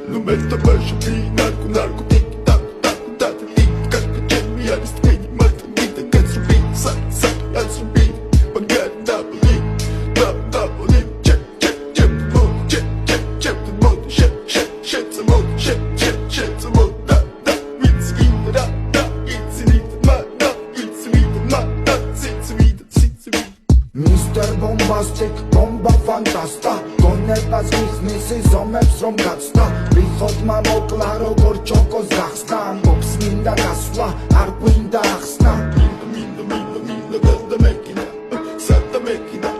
Nu meta baixo vi narco narco tic tac tac tac tic tac Jimmy I just made my tic tac gets ruby suck suck as ruby but get double check check check the mode check check check the mode shit shit shit the mode shit shit shit the mode da da it's me da da it's me ma da it's me ma da it's me Mr. Bombastic, bomba fantasta გონებას მიხნისი ზომებს რომ გაცდა რიხოდმა მოკლა როგორ ჩოკოს გახსნა ამბობს მინდა გასვლა არ გვინდა ახსნა მინდა გადა მექინა სადა მექინა